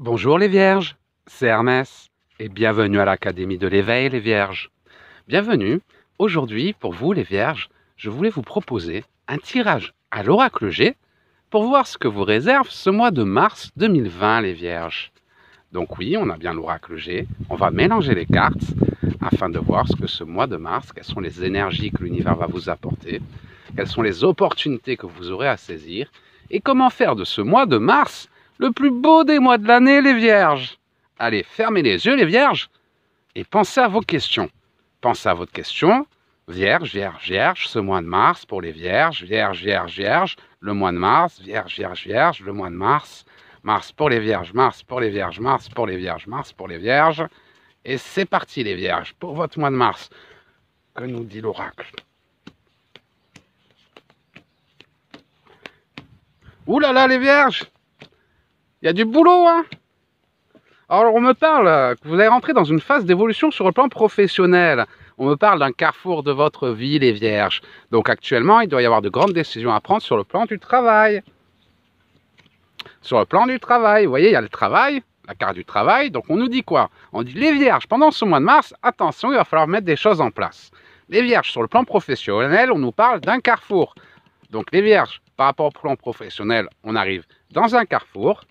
Bonjour les Vierges, c'est Hermès et bienvenue à l'Académie de l'éveil les Vierges. Bienvenue, aujourd'hui pour vous les Vierges, je voulais vous proposer un tirage à l'oracle G pour voir ce que vous réserve ce mois de mars 2020 les Vierges. Donc oui, on a bien l'oracle G, on va mélanger les cartes afin de voir ce que ce mois de mars, quelles sont les énergies que l'univers va vous apporter, quelles sont les opportunités que vous aurez à saisir et comment faire de ce mois de mars le plus beau des mois de l'année, les Vierges. Allez, fermez les yeux, les Vierges, et pensez à vos questions. Pensez à votre question. Vierge, Vierge, Vierge, ce mois de mars pour les Vierges. Vierge, Vierge, Vierge, le mois de mars. Vierge, Vierge, Vierge, le mois de mars. Mars pour les Vierges, Mars pour les Vierges, Mars pour les Vierges, Mars pour les Vierges. Et c'est parti, les Vierges, pour votre mois de mars. Que nous dit l'oracle? Ouh là là, les Vierges! Il y a du boulot, hein? Alors, on me parle que vous allez rentrer dans une phase d'évolution sur le plan professionnel. On me parle d'un carrefour de votre vie, les Vierges. Donc, actuellement, il doit y avoir de grandes décisions à prendre sur le plan du travail. Sur le plan du travail, vous voyez, il y a le travail, la carte du travail. Donc, on nous dit quoi? On dit, les Vierges, pendant ce mois de mars, attention, il va falloir mettre des choses en place. Les Vierges, sur le plan professionnel, on nous parle d'un carrefour. Donc, les Vierges, par rapport au plan professionnel, on arrive dans un carrefour.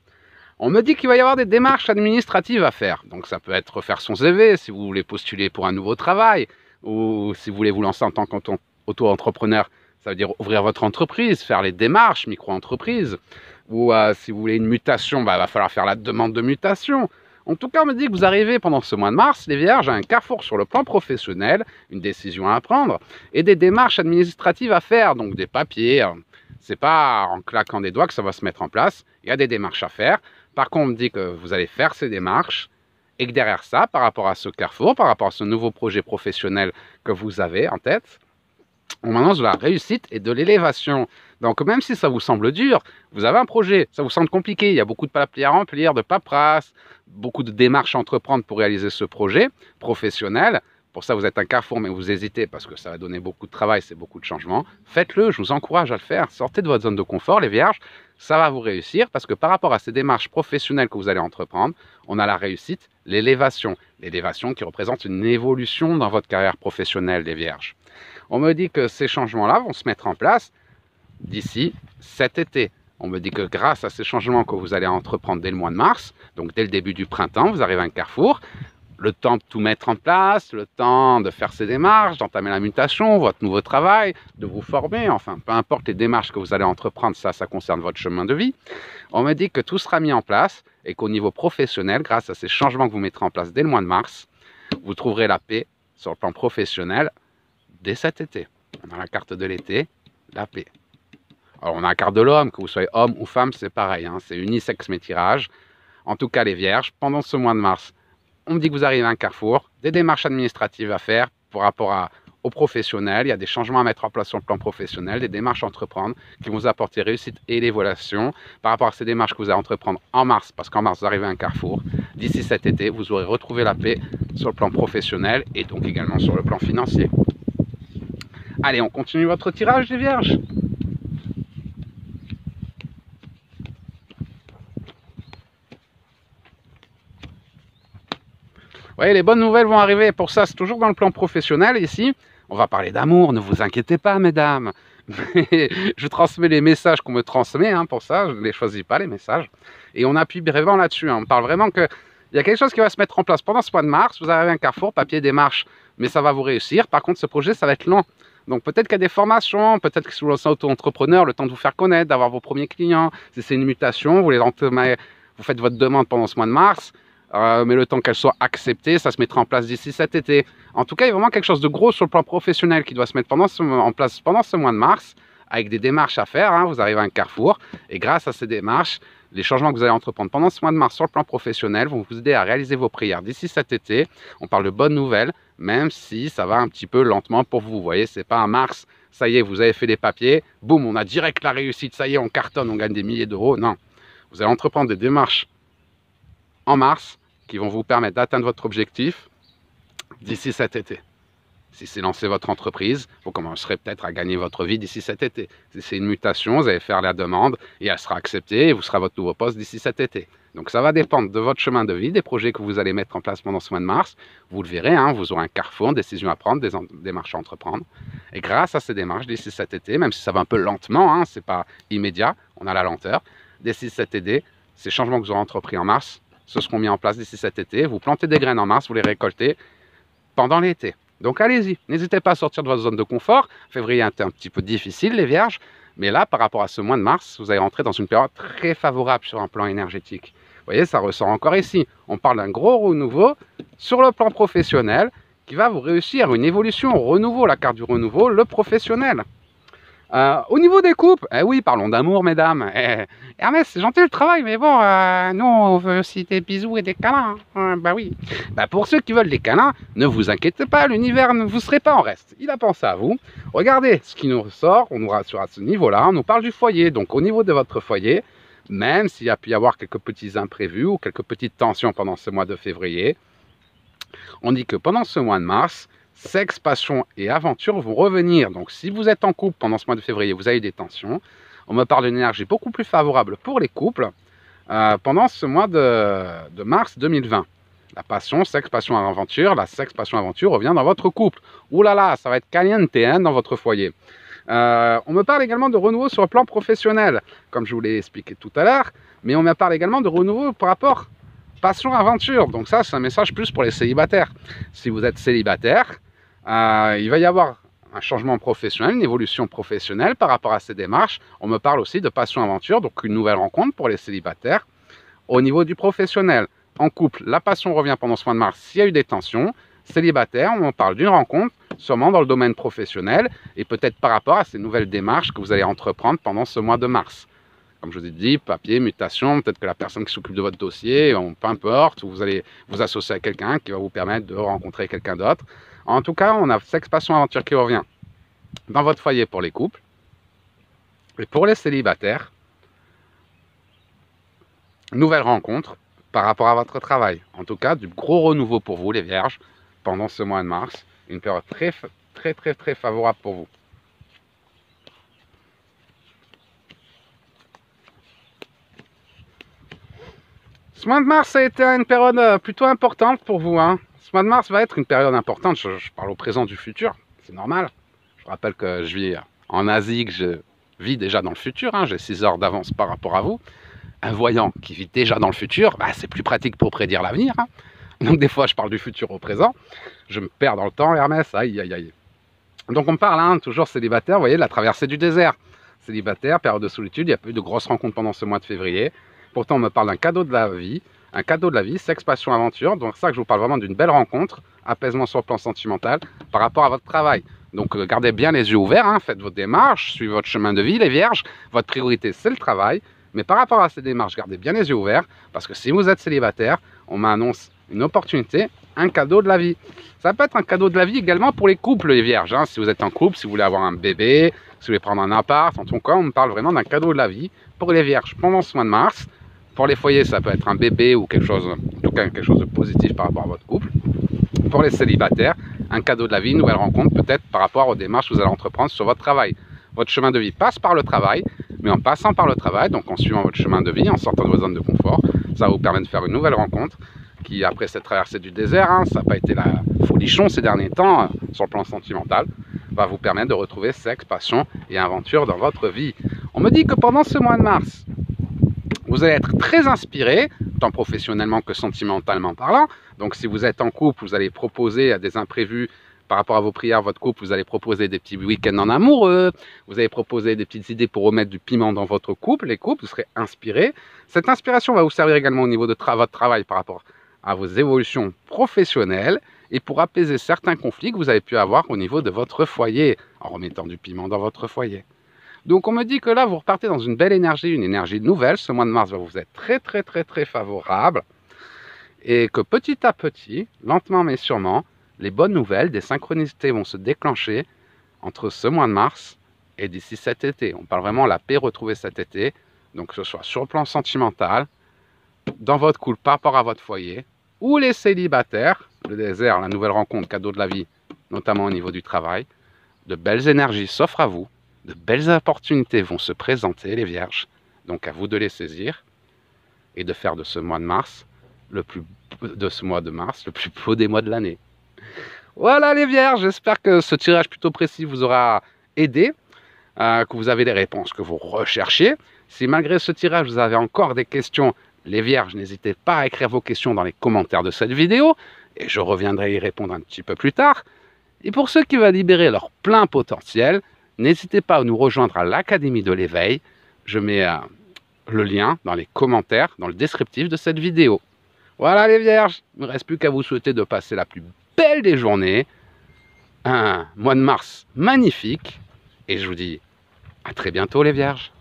On me dit qu'il va y avoir des démarches administratives à faire. Donc ça peut être refaire son CV si vous voulez postuler pour un nouveau travail ou si vous voulez vous lancer en tant qu'auto-entrepreneur, ça veut dire ouvrir votre entreprise, faire les démarches, micro-entreprise. Ou si vous voulez une mutation, il va falloir faire la demande de mutation. En tout cas, on me dit que vous arrivez pendant ce mois de mars, les Vierges, à un carrefour sur le plan professionnel, une décision à prendre et des démarches administratives à faire, donc des papiers. C'est pas en claquant des doigts que ça va se mettre en place. Il y a des démarches à faire. Par contre, on me dit que vous allez faire ces démarches et que derrière ça, par rapport à ce carrefour, par rapport à ce nouveau projet professionnel que vous avez en tête, on m'annonce de la réussite et de l'élévation. Donc, même si ça vous semble dur, vous avez un projet, ça vous semble compliqué, il y a beaucoup de papiers à remplir, de paperasse, beaucoup de démarches à entreprendre pour réaliser ce projet professionnel. Pour ça, vous êtes un carrefour, mais vous hésitez parce que ça va donner beaucoup de travail, c'est beaucoup de changements. Faites-le, je vous encourage à le faire. Sortez de votre zone de confort, les Vierges. Ça va vous réussir parce que par rapport à ces démarches professionnelles que vous allez entreprendre, on a la réussite, l'élévation. L'élévation qui représente une évolution dans votre carrière professionnelle, les Vierges. On me dit que ces changements-là vont se mettre en place d'ici cet été. On me dit que grâce à ces changements que vous allez entreprendre dès le mois de mars, donc dès le début du printemps, vous arrivez à un carrefour, le temps de tout mettre en place, le temps de faire ces démarches, d'entamer la mutation, votre nouveau travail, de vous former, enfin, peu importe les démarches que vous allez entreprendre, ça concerne votre chemin de vie. On me dit que tout sera mis en place et qu'au niveau professionnel, grâce à ces changements que vous mettrez en place dès le mois de mars, vous trouverez la paix sur le plan professionnel dès cet été. On a la carte de l'été, la paix. Alors, on a la carte de l'homme, que vous soyez homme ou femme, c'est pareil, hein, c'est unisexe mes tirages. En tout cas, les Vierges, pendant ce mois de mars, on me dit que vous arrivez à un carrefour, des démarches administratives à faire par rapport aux professionnels. Il y a des changements à mettre en place sur le plan professionnel, des démarches à entreprendre qui vont vous apporter réussite et l'évolution. Par rapport à ces démarches que vous allez entreprendre en mars, parce qu'en mars, vous arrivez à un carrefour. D'ici cet été, vous aurez retrouvé la paix sur le plan professionnel et donc également sur le plan financier. Allez, on continue votre tirage, les Vierges. Oui, les bonnes nouvelles vont arriver. Pour ça, c'est toujours dans le plan professionnel ici. On va parler d'amour, ne vous inquiétez pas, mesdames. Je transmets les messages qu'on me transmet, hein, pour ça, je ne les choisis pas, les messages. Et on appuie vraiment là-dessus. Hein. On parle vraiment qu'il y a quelque chose qui va se mettre en place pendant ce mois de mars. Vous avez un carrefour, papier, démarche, mais ça va vous réussir. Par contre, ce projet, ça va être lent. Donc peut-être qu'il y a des formations, peut-être que si vous lancez auto-entrepreneur, le temps de vous faire connaître, d'avoir vos premiers clients. Si c'est une mutation, vous faites votre demande pendant ce mois de mars. Mais le temps qu'elle soit acceptée, ça se mettra en place d'ici cet été. En tout cas, il y a vraiment quelque chose de gros sur le plan professionnel qui doit se mettre en place pendant ce mois de mars, avec des démarches à faire. Hein, vous arrivez à un carrefour, et grâce à ces démarches, les changements que vous allez entreprendre pendant ce mois de mars sur le plan professionnel vont vous aider à réaliser vos prières d'ici cet été. On parle de bonnes nouvelles, même si ça va un petit peu lentement pour vous. Vous voyez, c'est pas un mars, ça y est, vous avez fait les papiers, boum, on a direct la réussite, ça y est, on cartonne, on gagne des milliers d'euros. Non, vous allez entreprendre des démarches en mars qui vont vous permettre d'atteindre votre objectif d'ici cet été. Si c'est lancer votre entreprise, vous commencerez peut-être à gagner votre vie d'ici cet été. Si c'est une mutation, vous allez faire la demande et elle sera acceptée et vous serez à votre nouveau poste d'ici cet été. Donc ça va dépendre de votre chemin de vie, des projets que vous allez mettre en place pendant ce mois de mars. Vous le verrez, hein, vous aurez un carrefour, une décision à prendre, des démarches à entreprendre. Et grâce à ces démarches, d'ici cet été, même si ça va un peu lentement, hein, ce n'est pas immédiat, on a la lenteur, d'ici cet été, ces changements que vous aurez entrepris en mars, se seront mis en place d'ici cet été. Vous plantez des graines en mars, vous les récoltez pendant l'été. Donc allez-y, n'hésitez pas à sortir de votre zone de confort. Février était un petit peu difficile, les vierges, mais là, par rapport à ce mois de mars, vous allez rentrer dans une période très favorable sur un plan énergétique. Vous voyez, ça ressort encore ici. On parle d'un gros renouveau sur le plan professionnel qui va vous réussir une évolution au renouveau, la carte du renouveau, le professionnel. Au niveau des couples, oui, parlons d'amour, mesdames. Hermès, c'est gentil le travail, mais bon, nous, on veut aussi des bisous et des câlins. Bah oui. Bah pour ceux qui veulent des câlins, ne vous inquiétez pas, l'univers ne vous serez pas en reste. Il a pensé à vous. Regardez ce qui nous ressort, on nous rassure à ce niveau-là, on nous parle du foyer. Donc au niveau de votre foyer, même s'il y a pu y avoir quelques petits imprévus ou quelques petites tensions pendant ce mois de février, on dit que pendant ce mois de mars, sexe, passion et aventure vont revenir. Donc si vous êtes en couple pendant ce mois de février, vous avez des tensions. On me parle d'une énergie beaucoup plus favorable pour les couples pendant ce mois de mars 2020. La passion, sexe, passion, aventure, la sexe, passion, aventure revient dans votre couple. Ouh là là, ça va être caliente hein, dans votre foyer. On me parle également de renouveau sur le plan professionnel, comme je vous l'ai expliqué tout à l'heure, mais on me parle également de renouveau par rapport passion, aventure. Donc ça, c'est un message plus pour les célibataires. Si vous êtes célibataire, il va y avoir un changement professionnel, une évolution professionnelle par rapport à ces démarches. On me parle aussi de passion aventure, donc une nouvelle rencontre pour les célibataires. Au niveau du professionnel, en couple, la passion revient pendant ce mois de mars s'il y a eu des tensions. Célibataire, on me parle d'une rencontre, sûrement dans le domaine professionnel, et peut-être par rapport à ces nouvelles démarches que vous allez entreprendre pendant ce mois de mars. Comme je vous ai dit, papier, mutation, peut-être que la personne qui s'occupe de votre dossier, peu importe, ou vous allez vous associer à quelqu'un qui va vous permettre de rencontrer quelqu'un d'autre. En tout cas, on a sexe, passion, aventure qui revient dans votre foyer pour les couples. Et pour les célibataires, nouvelle rencontre par rapport à votre travail. En tout cas, du gros renouveau pour vous, les vierges, pendant ce mois de mars. Une période très favorable pour vous. Ce mois de mars a été une période plutôt importante pour vous. Hein. Ce mois de mars va être une période importante. Je parle au présent du futur, c'est normal. Je vous rappelle que je vis en Asie, que je vis déjà dans le futur. Hein. J'ai 6 heures d'avance par rapport à vous. Un voyant qui vit déjà dans le futur, bah, c'est plus pratique pour prédire l'avenir. Hein. Donc des fois, je parle du futur au présent. Je me perds dans le temps, Hermès. Aïe, aïe, aïe. Donc on parle, hein, toujours célibataire, vous voyez, de la traversée du désert. Célibataire, période de solitude, il n'y a pas eu de grosses rencontres pendant ce mois de février. Pourtant, on me parle d'un cadeau de la vie, sexe, passion, aventure. Donc, c'est ça que je vous parle vraiment d'une belle rencontre, apaisement sur le plan sentimental par rapport à votre travail. Donc, gardez bien les yeux ouverts, hein, faites votre démarche, suivez votre chemin de vie, les vierges. Votre priorité, c'est le travail. Mais par rapport à ces démarches, gardez bien les yeux ouverts, parce que si vous êtes célibataire, on m'annonce une opportunité, un cadeau de la vie. Ça peut être un cadeau de la vie également pour les couples, les vierges. Hein. Si vous êtes en couple, si vous voulez avoir un bébé, si vous voulez prendre un appart, en tout cas, on me parle vraiment d'un cadeau de la vie pour les vierges pendant ce mois de mars. Pour les foyers, ça peut être un bébé ou quelque chose, en tout cas quelque chose de positif par rapport à votre couple. Pour les célibataires, un cadeau de la vie, une nouvelle rencontre, peut-être par rapport aux démarches que vous allez entreprendre sur votre travail. Votre chemin de vie passe par le travail, mais en passant par le travail, donc en suivant votre chemin de vie, en sortant de vos zones de confort, ça va vous permettre de faire une nouvelle rencontre qui, après cette traversée du désert, hein, ça n'a pas été la folichon ces derniers temps, sur le plan sentimental, va vous permettre de retrouver sexe, passion et aventure dans votre vie. On me dit que pendant ce mois de mars, vous allez être très inspiré, tant professionnellement que sentimentalement parlant. Donc si vous êtes en couple, vous allez proposer à des imprévus par rapport à vos prières, votre couple, vous allez proposer des petits week-ends en amoureux, vous allez proposer des petites idées pour remettre du piment dans votre couple, les couples, vous serez inspirés. Cette inspiration va vous servir également au niveau de votre travail par rapport à vos évolutions professionnelles et pour apaiser certains conflits que vous avez pu avoir au niveau de votre foyer, en remettant du piment dans votre foyer. Donc on me dit que là, vous repartez dans une belle énergie, une énergie nouvelle. Ce mois de mars va vous être très favorable. Et que petit à petit, lentement mais sûrement, les bonnes nouvelles, des synchronicités vont se déclencher entre ce mois de mars et d'ici cet été. On parle vraiment de la paix retrouvée cet été. Donc que ce soit sur le plan sentimental, dans votre couple par rapport à votre foyer, ou les célibataires, le désert, la nouvelle rencontre, cadeau de la vie, notamment au niveau du travail. De belles énergies s'offrent à vous, de belles opportunités vont se présenter, les Vierges. Donc à vous de les saisir et de faire de ce mois de mars le plus beau des mois de l'année. Voilà les Vierges, j'espère que ce tirage plutôt précis vous aura aidé, que vous avez les réponses que vous recherchiez. Si malgré ce tirage vous avez encore des questions, les Vierges, n'hésitez pas à écrire vos questions dans les commentaires de cette vidéo et je reviendrai y répondre un petit peu plus tard. Et pour ceux qui veulent libérer leur plein potentiel, n'hésitez pas à nous rejoindre à l'Académie de l'éveil. Je mets le lien dans les commentaires, dans le descriptif de cette vidéo. Voilà les Vierges, il ne me reste plus qu'à vous souhaiter de passer la plus belle des journées, un mois de mars magnifique, et je vous dis à très bientôt les Vierges.